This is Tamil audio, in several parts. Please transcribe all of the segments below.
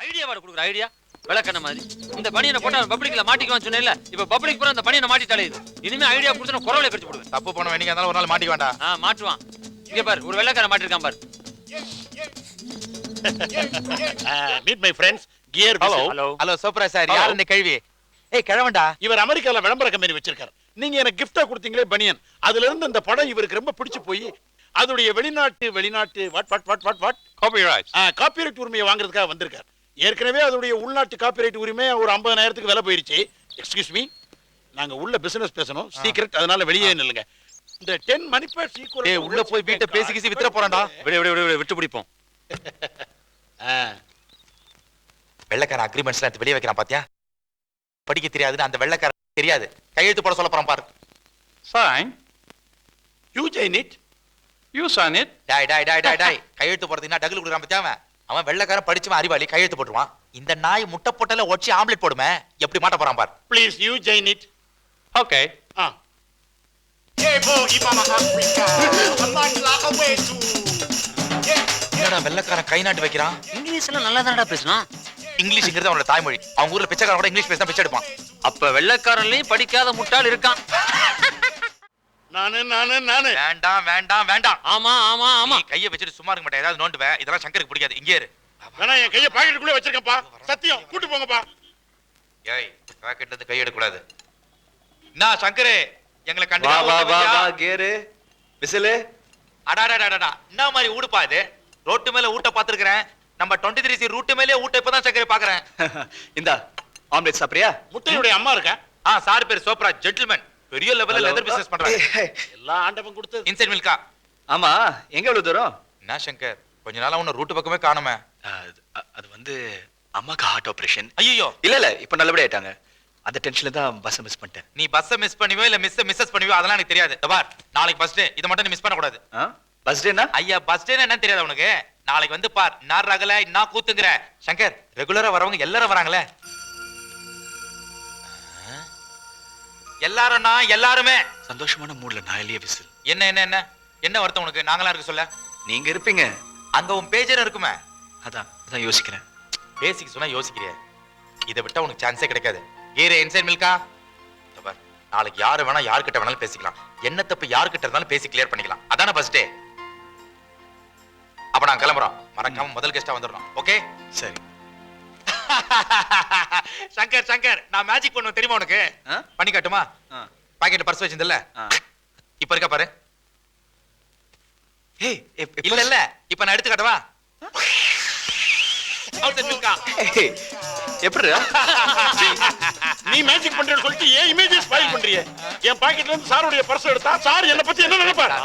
ஐடியா வாட குடுக்குற ஐடியா விளக்கண்ண மாதிரி இந்த பனியனை போட்டா பப்ளிக்ல மாட்டிக்குவான்னு சொன்னேன்ல இப்ப பப்ளிக் பூரா அந்த பனியனை மாட்டிட்டாலே இது இனிமே ஐடியா கொடுத்தா குறவலை கடிச்சு போடுவேன். தப்பு பண்ண வேண்டிய இருந்தாலும் ஒரு நாள் மாட்டிக்க வேண்டாம். மாட்டுவான். இங்க பாரு ஒரு வெள்ளக்காரன் மாட்டிருக்கான் பாரு. Meet my friends gear. Hello சூப்பரா சார். யார் இந்த கேள்வி? ஏய் கிழவன்டா. இவர் அமெரிக்கால விளம்பர கம்பெனி வச்சிருக்காரு. நீங்க எனக்கு கிஃப்டா கொடுத்தீங்களே பனியன், அதுல இருந்து இந்த படம் இவருக்கு ரொம்ப பிடிச்சு போய் அதோடைய வெளிநாட்டு வாட் காப்பிரைட் உரிமையை வாங்குறதுக்காக வந்திருக்காரு. ஏற்கனவே அதோடைய உள்நாட்டு காப்பிரைட் உரிமை ஒரு 50,000க்கு விலை போயிருச்சு. எக்ஸ்கியூஸ் மீ, நாங்க உள்ள பிசினஸ் பேசணும், சீக்ரெட், அதனால வெளியே நில்லுங்க. இந்த 10 மணி பேர்ஸ் ஈக்குவல். ஏய் உள்ள போய் வீட்டை பேசிக்கிசி வித்துற போறான்டா. விட்டு பிடிப்போம். வெள்ளக்காரன் அக்ரிமெண்ட்ஸ்லாம் எடுத்து வெளியே வைக்கிறான் பாத்தியா? படிக்க தெரியாதுன்னு அந்த வெள்ளக்காரன் தெரியாது கையெழுத்து போட சொல்ல போறான் பாரு. Sign. You sign it. You sign it. டாய் கையெழுத்து போடுறதுன்னா டகுல் குடுக்குறான் பாத்தியா? அவன் வெள்ளக்காரன் படிச்சவன் அறிவாளி கையெழுத்து போட்டுருவான். இந்த நாய் முட்டை போட்டல ஒச்சி ஆம்லெட் போடுமே எப்படி மாட்ட போறான் பாரு. Please you sign it. Okay. என்னடா வெள்ளக்காரன் கை நாட்டு வைக்கிறான்? இங்கிலீஷ்ல நல்லா தானடா பேசணும். இங்கிலீஷ்ங்கிறது அவனோட தாய்மொழி. அவங்க ஊர்ல பிச்சைக்காரன் கூட இங்கிலீஷ் பேசினா பிச்சை எடுப்பான். அப்ப வெள்ளக்காரன்லயும் படிக்காத முட்டாள் இருக்கான். நானு வேண்டாம். ஆமா கையை வச்சுட்டு சும்மா இருக்க மாட்டேன். ஏதாவது நோண்டுவே. இதெல்லாம் சங்கருக்கு பிடிக்காது. இங்கே இரு. வேணா என் கையை பாக்கெட்டுக்குள்ளே வச்சிருக்கப்பா. சத்தியம் கூட்டு போங்கப்பா. ஏய் பாக்கெட்ல இருந்து கை எடுக்க கூடாது. நான் சங்கரே எங்களை கண்டு வா கேரு விசிலு. அடாடாடாடா என்ன மாதிரி ஊடுப்பா இது? ரோட்டு மேல ஊட்ட பாத்துக்கிறேன். நம்ம 23C ரூட் மேலே ஊட்ட இப்பதான் சங்கரே பாக்குறேன். இந்த ஆம்லெட் சாப்பிடுறியா? முட்டையுடைய அம்மா இருக்கா? சார் பேர் சோப்ரா, ஜென்டில்மேன், பெரிய லெவல்ல லெதர் பிசினஸ் பண்றாங்க. எல்லாம் ஆண்டவன் கொடுத்து. இன்சைட் மில்கா. ஆமா எங்க எவ்வளவு தூரம்? என்ன சங்கர் கொஞ்ச நாளா உன்ன ரூட் பக்கமே காணுமே. அது வந்து அம்மாக்கு ஹார்ட் ஆபரேஷன். ஐயோ இல்ல இப்ப நல்லபடியா ஆயிட்டாங்க. அந்த டென்ஷன்ல தான் பஸ் மிஸ் பண்ணிட்டேன். நீ பஸ் மிஸ் பண்ணியோ இல்ல மிஸ்ஸஸ் பண்ணியோ அதெல்லாம் எனக்கு தெரியாது. பார் நாளைக்கு பஸ் டே, இத மட்டும் நீ மிஸ் பண்ண கூடாது. பஸ் டேனா? ஐயா பஸ் டேனா என்ன தெரியாது உனக்கு? நாளைக்கு வந்து பார். நான் ரகல நான் கூத்துங்கற. சங்கர் ரெகுலரா வரவங்க எல்லாரும் வராங்களே. எல்லாருமே சந்தோஷமான மூட்ல நான் இல்லையே விசில். என்ன வருத்தம் உனக்கு? நாங்களா இருக்க சொல்ல நீங்க இருப்பீங்க. அங்க உன் பேஜர் இருக்குமே. அதான் யோசிக்கிறேன். பேசிக் சொன்னா யோசிக்கிறிய. இதை விட்டா உனக்கு சான்ஸே கிடைக்காது. ஏரே இன்சைட் மில்கா. பார் நாளைக்கு யாரு வேணா யார்கிட்ட வேணாலும் பேசிக்கலாம். என்ன தப்பு யார்கிட்ட இருந்தாலும் பேசி கிளியர் பண்ணிக்கலாம். அதானே ஃபர்ஸ்ட் டே. அப்ப நான் கிளம்புறோம். மறக்காம முதல் கெஸ்டா வந்துடணும். ஓகே சரி. சங்கர் நான் மேஜிக் பண்ணுவேன் தெரியுமா உனக்கு? பண்ணி காட்டுமா? பாக்கெட்ல பர்ஸ் வச்சிருந்தல்ல, இப்ப இருக்க பாரு. ஏய் இல்ல இப்ப நான் எடுத்து காட்டவா? எப்படி நீ மேஜிக் பண்றேன்னு சொல்லிட்டு ஏன் இமேஜ் ஸ்பாயில் பண்றியே? என் பாக்கெட்ல இருந்து சாருடைய பர்ஸ் எடுத்தா சார் என்ன பத்தி என்ன நினைப்பாரு?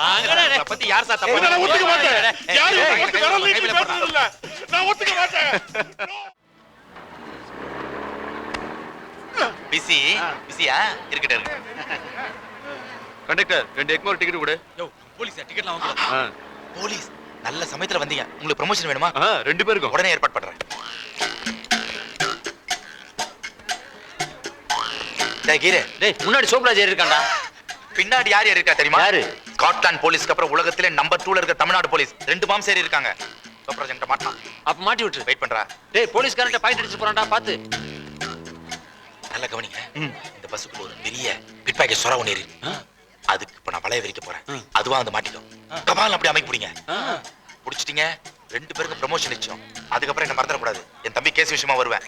அத பத்தி யார் சார் தப்பு? நான் ஒத்துக்க மாட்டேன். யார் என்ன பத்தி விரல் நீட்டி பேசுறது இல்ல. நான் ஒத்துக்க மாட்டேன். பிஸியா இருக்கட்டும். கண்டக்டர் 2 எக்மோர் டிக்கெட் கொடு. யோ போலீஸ் டிக்கெட்லாம் வாங்குறோம். போலீஸ் நல்ல சமயத்துல வந்தீங்க. உங்களுக்கு ப்ரமோஷன் வேணுமா? 2 பேருக்கும் உடனே ஏற்பாடு பண்றேன். டேய் முன்னாடி சோப்ராஜ் இருக்கான்டா. பின்னாடி யார் இருக்கா தெரியுமா? யாரு? ஸ்காட்லாந்து போலீஸ்க்கு அப்புறம் உலகத்திலே நம்பர் 2ல இருக்க தமிழ்நாடு போலீஸ். 2 பாம் சேரி இருக்காங்க. சோப்ராஜ் கிட்ட மாட்டான். அப்ப மாட்டி விட்டு வெயிட் பண்றா. டேய் போலீஸ்காரன்ட்ட பாயிண்ட் அடிச்சு போறான்டா பாத்து. நல்ல கவனிங்க. இந்த பஸ்ஸுக்குள்ள ஒரு பெரிய பிட் பாக்கெட் சொரா ஒண்ணு இருக்கு. அதுக்கு இப்ப நான் வளைய விரிக்க போறேன். அதுவா வந்து மாட்டிக்கும். கபால் அப்படி அமைக்க புடிங்க. புடிச்சிட்டீங்க. 2 பேருக்கு ப்ரமோஷன் நிச்சயம். அதுக்கப்புறம் என்ன மறந்துட கூடாது. என் தம்பி கேஸ் விஷயமா வருவேன்.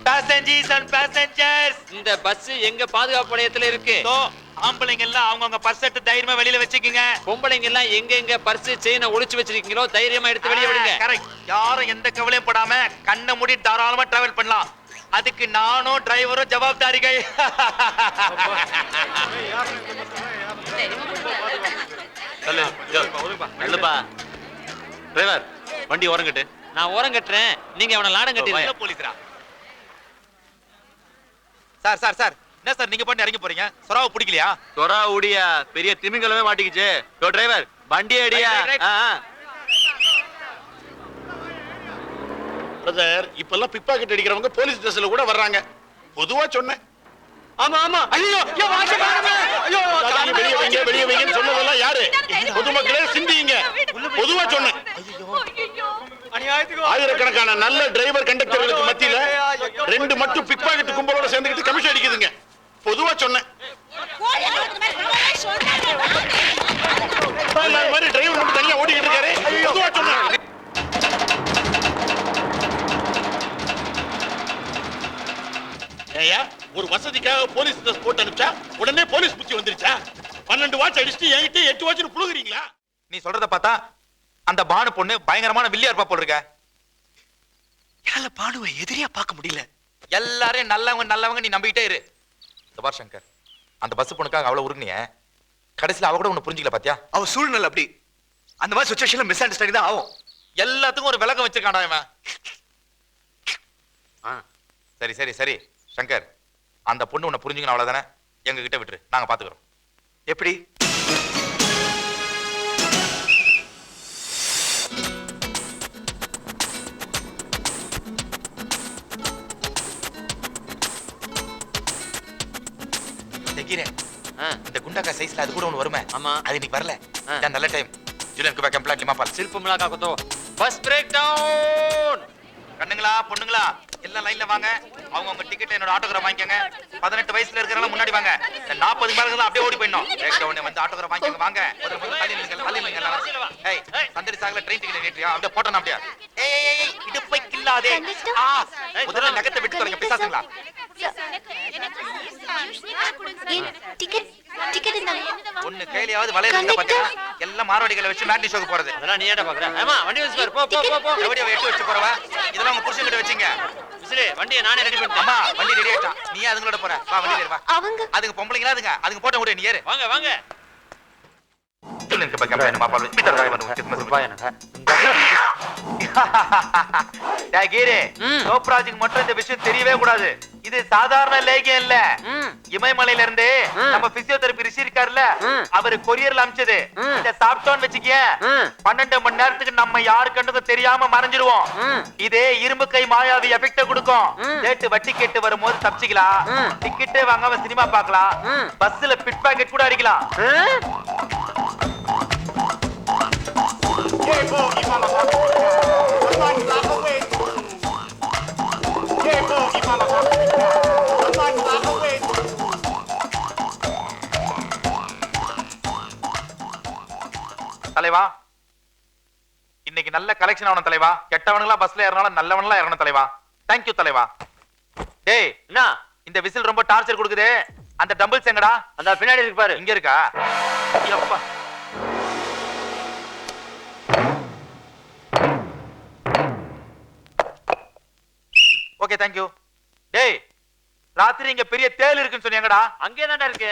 Passengers and passengers. இந்த பஸ் எங்க பாதுகாப்பு வளையத்துல இருக்கு. ஆம்பளைங்க எல்லாம் அவங்கவங்க பர்ஸ் எடுத்து தைரியமா வெளியில வச்சுக்கீங்க. பொம்பளைங்க எல்லாம் எங்க பர்ஸ் செயினை ஒளிச்சு வச்சிருக்கீங்களோ தைரியமா எடுத்து வெளிய விடுங்க. கரெக்ட். யாரும் எந்த கவலையும் படாம கண்ணை மூடி தாராளமா டிராவல் பண்ணலாம். அதுக்கு நானும் டிரைவரும் ஜவாப்தாரிகள். நல்லப்பா டிரைவர் வண்டி ஓரங்கட்டு. நான் ஓரம் கட்டுறேன், நீங்க அவனை லாடம் கட்டிடுங்க. போலீஸ்ரா. சார் என்ன சார் நீங்க பண்ணி இறங்கி போறீங்க? சொராவை பிடிக்கலையா? சொரா உடியா பெரிய திமிங்கலமே மாட்டிக்கிச்சு. யோ டிரைவர் வண்டி அடியா. பிரதர் இப்பெல்லாம் பிக் பாக்கெட் அடிக்கிறவங்க போலீஸ் ஸ்டேஷன்ல கூட வர்றாங்க. பொதுவா சொன்னேன். ஆமா ஐயோ வெளிய வைங்கன்னு சொன்னதெல்லாம் யாரு? பொதுமக்களே சிந்திங்க. பொதுவா சொன்னேன். ஆயிரக்கணக்கான நல்ல டிரைவர் கண்டக்டர்களுக்கு மத்தியில 2 மட்டும் பிக் பாக்கெட் கும்பலோட சேர்ந்துக்கிட்டு கமிஷன் அடிக்குதுங்க. பொதுவா சொன்னேன். மாதிரி டிரைவர் மட்டும் தனியா ஓடிக்கிட்டு இருக்காரு. பொதுவா சொன்னேன். ஏயா ஒரு வசதிக்காக போலீஸ் ட்ரெஸ் போட்டு அனுப்பிச்சா உடனே போலீஸ் புத்தி வந்துருச்சா? 12 வாட்ச் அடிச்சுட்டு என்கிட்ட 8 வாட்ச்னு புழுகுறீங்களா? நீ சொல்றத பார்த்தா அந்த பானு பொண்ணு பயங்கரமான வில்லியா இருப்பா போல இருக்க. என்னால பானுவை எதிரியா பார்க்க முடியல. எல்லாரையும் நல்லவங்க நீ நம்பிக்கிட்டே இரு. சபார் சங்கர், அந்த பஸ் பொண்ணுக்காக அவ்வளவு உருகுனிய, கடைசியில் அவ கூட உன்னை புரிஞ்சுக்கல பாத்தியா? அவ சூழ்நிலை அப்படி. அந்த மாதிரி சுச்சுவேஷன்ல மிஸ் அண்டர்ஸ்டாண்டிங் தான் ஆகும். எல்லாத்துக்கும் ஒரு விளக்கம் வச்சிருக்கான்டா இவன். சரி சரி சரி சங்கர், அந்த பொண்ணு உன்னை புரிஞ்சுக்கணும் அவ்வளவுதானே? எங்க கிட்ட விட்டுரு, நாங்க பாத்துக்கிறோம். எப்படி? இந்த குண்டாக்கா சைஸ்ல அது கூட ஒண்ணு வருமே. ஆமா. அது இன்னைக்கு வரல. நல்ல டைம். ஜூலியன் குபா கம்ப்ளீட் லிமா பால். சில்பு மிளகா கொத்தோ. Bus break down. கண்ணுங்களா பொண்ணுங்களா எல்லாம் லைன்ல வாங்க. அவங்க டிக்கெட் என்னோட ஆட்டோகிராஃப் வாங்கிக்கங்க. 18 வயசுல இருக்கிறவங்க முன்னாடி வாங்க. 40 மேல அப்படியே ஓடி போயிடணும். பிரேக் டவுன் வந்து ஆட்டோகிராஃப் வாங்கிக்கங்க வாங்க. முதல்ல தள்ளி நில்லுங்க எல்லாரும். ஏய் சந்தரி சாகல ட்ரெயின் டிக்கெட் ஏற்றியா? அப்படியே போட்டோம் அப்படியே. ஏய் இடுப்பை கில்லாதே. முதல்ல நகத்தை விட்டு தரங்க பிசாசுங்களா. ஒண்ணு கையிலயாவது வளையல் இருந்தா பாத்தியா? எல்லாம் மார்வாடிகளை வச்சு மேட்னி ஷோக்கு போறது. அதெல்லாம் நீ ஏடா பாக்குற? ஆமா வண்டி வச்சு பாரு. போ. எவடியோ எட்டு வச்சு போறவா? இதெல்லாம் உங்க புருஷன் கிட்ட வச்சீங்க. விசிலி வண்டியை நானே ரெடி பண்ணிட்டேன். அம்மா வண்டி ரெடி ஆயிட்டா. நீ அதுங்களோட போற. வா வண்டி ஏறு வா. அதுங்க பொம்பளைங்களா அதுங்க போட்ட விடு நீ ஏறு. வாங்க. ஜூலியன் குபா கம்ப்ளீட் லிமா பால். மீட்டர் டிரைவர் கிறிஸ்மஸ் பாய் எனக்கு. டேய் கீரே, சோப்ராஜுக்கு மட்டும் இந்த விஷயம் தெரியவே கூடாது. இது சாதாரண லேகியம் இல்ல. இமயமலையில இருந்து நம்ம பிசியோதெரபி ரிஷி இருக்காருல்ல, அவரு கொரியர்ல அனுப்பிச்சது. இத சாப்பிட்டோன்னு வெச்சுக்கிய 12 மணி நேரத்துக்கு நம்ம யாரு கண்ணுக்கும் தெரியாம மறைஞ்சிருவோம். இதே இரும்பு கை மாயாவி எஃபெக்ட் கொடுக்கும். டேட் வட்டி கேட்டு வரும்போது தப்பிச்சுக்கலாம். டிக்கெட்டே வாங்காம சினிமா பார்க்கலாம். பஸ்ல பிட் பாக்கெட் கூட அடிக்கலாம். தலைவா, இன்னைக்கு நல்ல கலெக்ஷன் ஆகணும் தலைவா. கெட்டவனுங்களா பஸ்ல ஏறனால நல்லவனுங்களா இறங்கணும் தலைவா. தேங்க்யூ தலைவா. டேய் என்ன இந்த விசில் ரொம்ப டார்ச்சர் கொடுக்குது. அந்த டம்பிள்ஸ் எங்கடா? அந்த பின்னாடி இருக்கு பாரு. இங்க இருக்கா? அப்பா ஓகே தேங்க்யூ. டேய் ராத்திரி இங்க பெரிய தேள் இருக்குன்னு சொன்னீங்கடா? அங்கே தான்டா இருக்கு.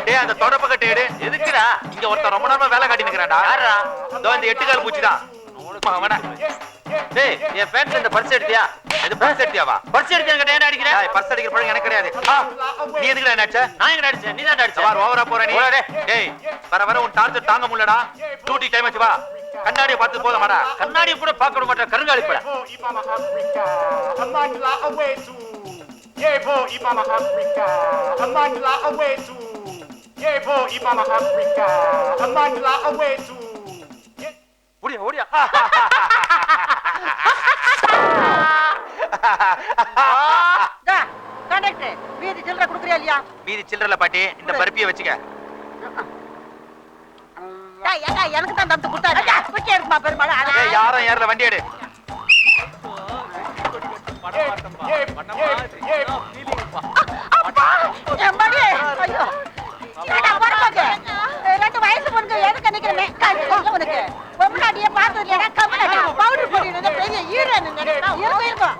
டேய் அந்த தொடப்ப கட்டை எடு. எதுக்குடா? இங்க ஒருத்தன் ரொம்ப நேரமா வேலை காட்டி நிக்கறான்டா. யாரா? இதோ இந்த 8 கால் பூச்சிதான். அவன. டேய் என் பேண்ட்ல இந்த பர்ஸ் எடுத்தியா? இது பர்ஸ் எடுத்தியாவா? பர்ஸ் எடுத்து என்கிட்ட ஏன் அடிக்கிற? டேய் பர்ஸ் அடிக்கிற பழக்கம் எனக்கு கிடையாது. நீ எதுக்குடா என்ன அடிச்ச? நான் எங்க அடிச்சேன்? நீ தான் அடிச்ச. சவார் ஓவரா போற நீ. டேய் வர உன் டார்ச்சர் தாங்க முடியலடா. டியூட்டி டைம் ஆச்சு வா. கண்ணாடியை பார்த்து போதுமாடா? கண்ணாடியை கூட பார்க்க விட மாட்டேன் கருங்காலி பட. ஓடியா கண்டக்டர் மீதி சில்லறை குடுக்குறியா இல்லையா? மீதி சில்லறல பாட்டி, இந்த பருப்பியை வச்சுக்க. எனக்கு தான் தந்து கொடுத்தா குட்டி எடுக்குமா பெருமாள். ஏய் யாரும் ஏறல வண்டி எடு. ரெண்டு வயசு பொண்ணு எதுக்கு நிக்கிறேன் உனக்கு? பொம்னாடியே பார்த்தது இல்லையா? கம்மனாடி பவுடர் போட்டு பெரிய ஈரன் இருக்கும்.